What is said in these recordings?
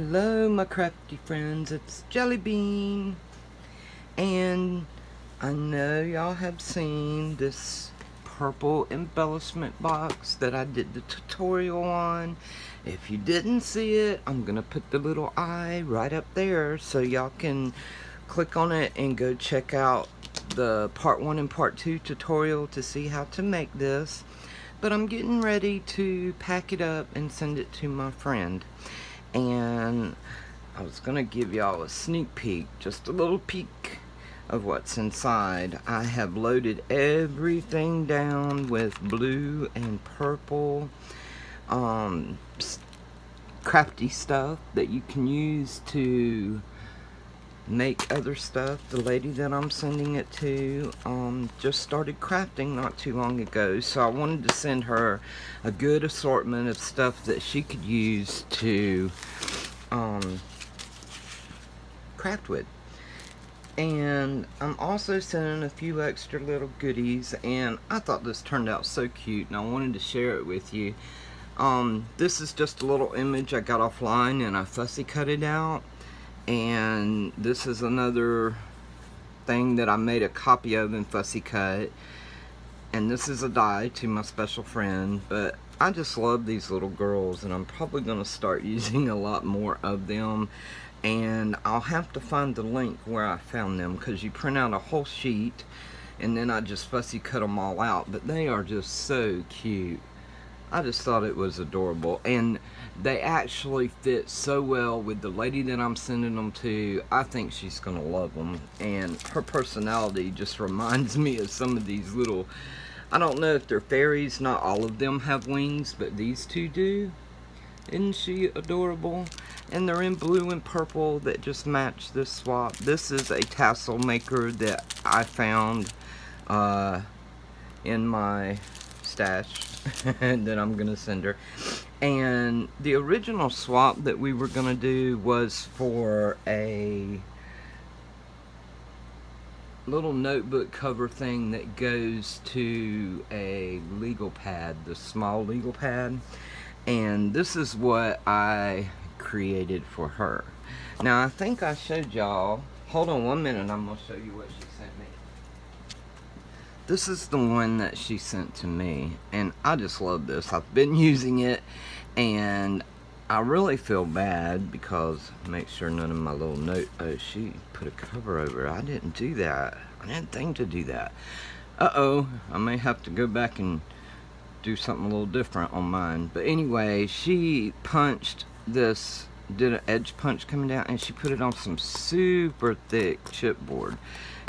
Hello, my crafty friends, it's Jelly Bean, and I know y'all have seen this purple embellishment box that I did the tutorial on. If you didn't see it, I'm gonna put the little eye right up there so y'all can click on it and go check out the part 1 and part 2 tutorial to see how to make this. But I'm getting ready to pack it up and send it to my friend. And I was gonna give y'all a sneak peek, just a little peek of what's inside. I have loaded everything down with blue and purple crafty stuff that you can use to make other stuff. The lady that I'm sending it to just started crafting not too long ago, so I wanted to send her a good assortment of stuff that she could use to craft with. And I'm also sending a few extra little goodies, and I thought this turned out so cute and I wanted to share it with you. This is just a little image I got offline and I fussy cut it out. And this is another thing that I made a copy of and fussy cut. And this is a die to my special friend. But I just love these little girls, and I'm probably going to start using a lot more of them. And I'll have to find the link where I found them, because you print out a whole sheet and then I just fussy cut them all out. But they are just so cute. I just thought it was adorable, and they actually fit so well with the lady that I'm sending them to. I think she's gonna love them, and her personality just reminds me of some of these little, I don't know if they're fairies, not all of them have wings, but these two do. Isn't she adorable? And they're in blue and purple that just match this swap. This is a tassel maker that I found in my stash that I'm gonna send her. And the original swap that we were gonna do was for a little notebook cover thing that goes to a legal pad, the small legal pad. And this is what I created for her. Now I think I showed y'all, hold on one minute, I'm gonna show you what she sent me. This is the one that she sent to me, and I just love this. I've been using it, and I really feel bad because, make sure none of my little note, oh, she put a cover over it. I didn't do that. I didn't think to do that. Uh-oh, I may have to go back and do something a little different on mine. But anyway, she punched this, did an edge punch coming down, and she put it on some super thick chipboard.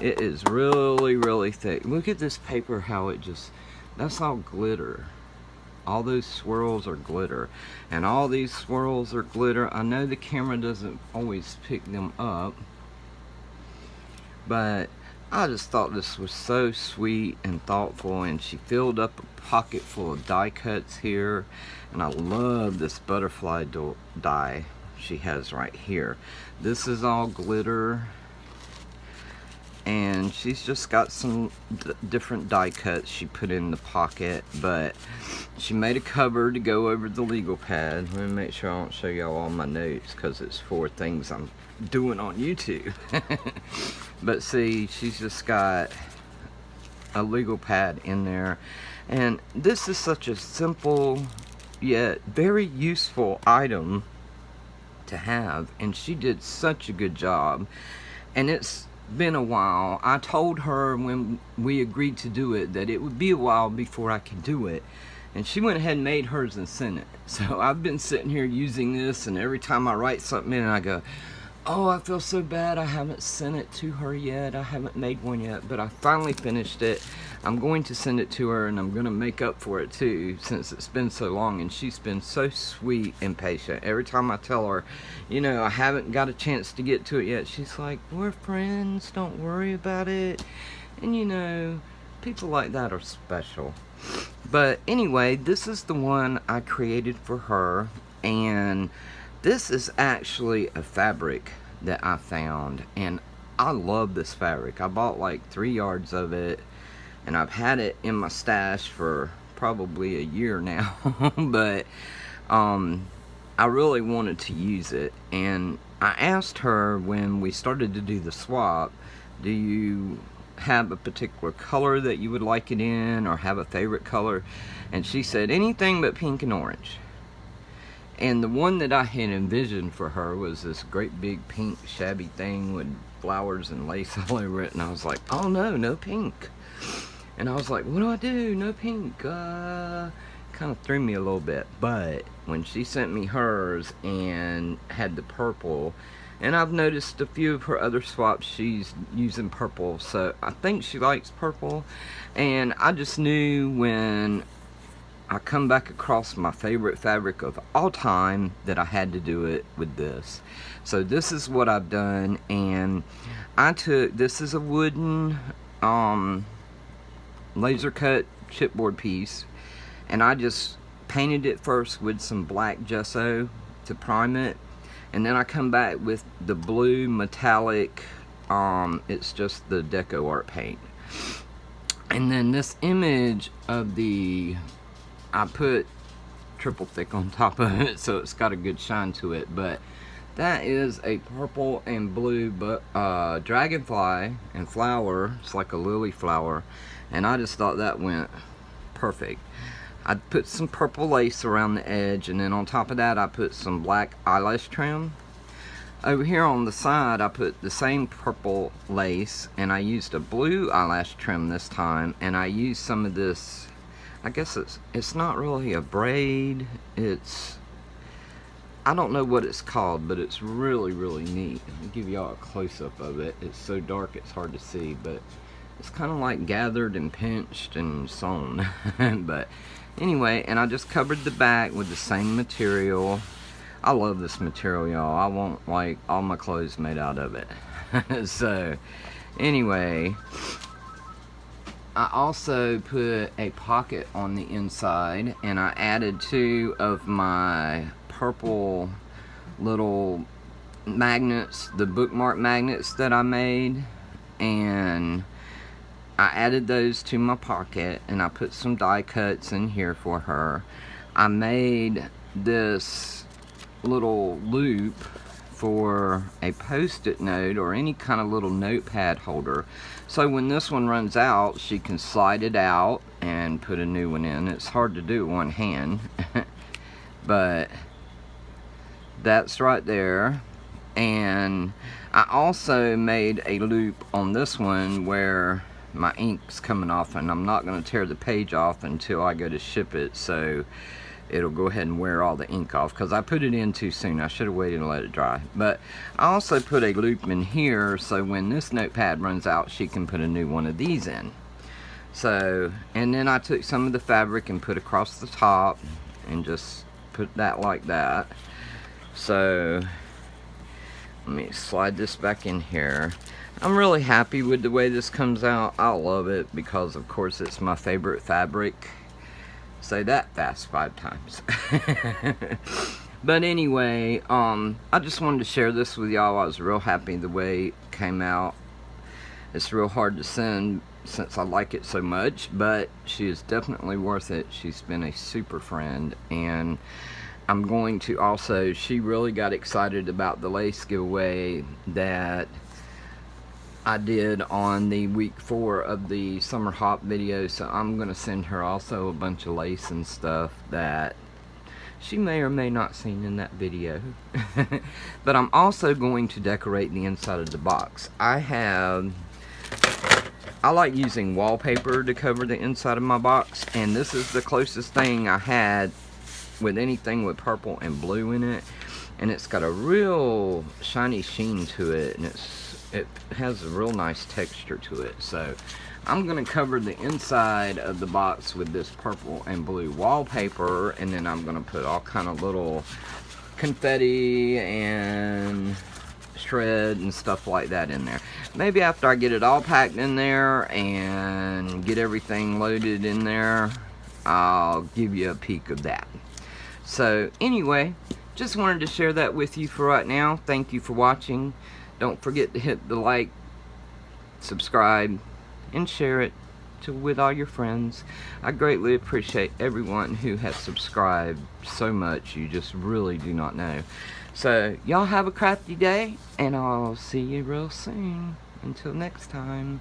It is really, really thick. Look at this paper, how it just, that's all glitter. All those swirls are glitter. And all these swirls are glitter. I know the camera doesn't always pick them up, but I just thought this was so sweet and thoughtful. And she filled up a pocket full of die cuts here. And I love this butterfly die she has right here. This is all glitter. And she's just got some different die cuts she put in the pocket, but she made a cover to go over the legal pad. Let me make sure I don't show y'all all my notes, because it's for things I'm doing on YouTube. But see, she's just got a legal pad in there, and this is such a simple yet very useful item to have, and she did such a good job. And it's been a while. I told her when we agreed to do it that it would be a while before I could do it, and she went ahead and made hers and sent it. So I've been sitting here using this, and every time I write something in, I go, oh, I feel so bad I haven't sent it to her yet. I haven't made one yet, but I finally finished it. I'm going to send it to her, and I'm going to make up for it too, since it's been so long. And she's been so sweet and patient. Every time I tell her, you know, I haven't got a chance to get to it yet, she's like, we're friends, don't worry about it. And you know, people like that are special. But anyway, this is the one I created for her, and this is actually a fabric that I found, and I love this fabric. I bought like 3 yards of it, and I've had it in my stash for probably a year now. But I really wanted to use it, and I asked her when we started to do the swap, do you have a particular color that you would like it in, or have a favorite color? And she said anything but pink and orange. And the one that I had envisioned for her was this great big pink shabby thing with flowers and lace all over it, and I was like, oh no, no pink. And I was like, what do I do? No pink. Kind of threw me a little bit. But when she sent me hers and had the purple, and I've noticed a few of her other swaps she's using purple, so I think she likes purple. And I just knew when I come back across my favorite fabric of all time that I had to do it with this. So this is what I've done, and this is a wooden laser cut chipboard piece, and I just painted it first with some black gesso to prime it, and then I come back with the blue metallic, it's just the Deco Art paint. And then this image of I put triple thick on top of it, so it's got a good shine to it. But that is a purple and blue dragonfly and flower. It's like a lily flower, and I just thought that went perfect. I put some purple lace around the edge, and then on top of that I put some black eyelash trim. Over here on the side I put the same purple lace, and I used a blue eyelash trim this time, and I used some of this, I guess it's not really a braid, I don't know what it's called, but it's really, really neat. Let me give y'all a close-up of it. It's so dark it's hard to see, but it's kind of like gathered and pinched and sewn. But anyway, and I just covered the back with the same material. I love this material, y'all. I want like all my clothes made out of it. So anyway, I also put a pocket on the inside, and I added 2 of my purple little magnets, the bookmark magnets that I made, and I added those to my pocket, and I put some die cuts in here for her. I made this little loop for a post-it note or any kind of little notepad holder, so when this one runs out she can slide it out and put a new one in. It's hard to do with one hand but that's right there. And I also made a loop on this one where my ink's coming off, and I'm not going to tear the page off until I go to ship it, so it'll go ahead and wear all the ink off, because I put it in too soon. I should have waited and let it dry. But I also put a loop in here, so when this notepad runs out she can put a new one of these in. So, and then I took some of the fabric and put across the top and just put that like that. So let me slide this back in here. I'm really happy with the way this comes out. I love it because of course it's my favorite fabric. Say that fast 5 times. But anyway, I just wanted to share this with y'all. I was real happy the way it came out. It's real hard to send since I like it so much, but she is definitely worth it. She's been a super friend, and I'm going to also, she really got excited about the lace giveaway that I did on the week 4 of the summer hop video, so I'm going to send her also a bunch of lace and stuff that she may or may not seen in that video. But I'm also going to decorate the inside of the box. I like using wallpaper to cover the inside of my box, and this is the closest thing I had with anything with purple and blue in it, and it's got a real shiny sheen to it, and it has a real nice texture to it. So I'm going to cover the inside of the box with this purple and blue wallpaper, and then I'm going to put all kind of little confetti and shred and stuff like that in there. Maybe after I get it all packed in there and get everything loaded in there, I'll give you a peek of that. So anyway, just wanted to share that with you for right now. Thank you for watching. Don't forget to hit the like, subscribe, and share it. with all your friends. I greatly appreciate everyone who has subscribed so much. You just really do not know. So y'all have a crafty day, and I'll see you real soon. Until next time.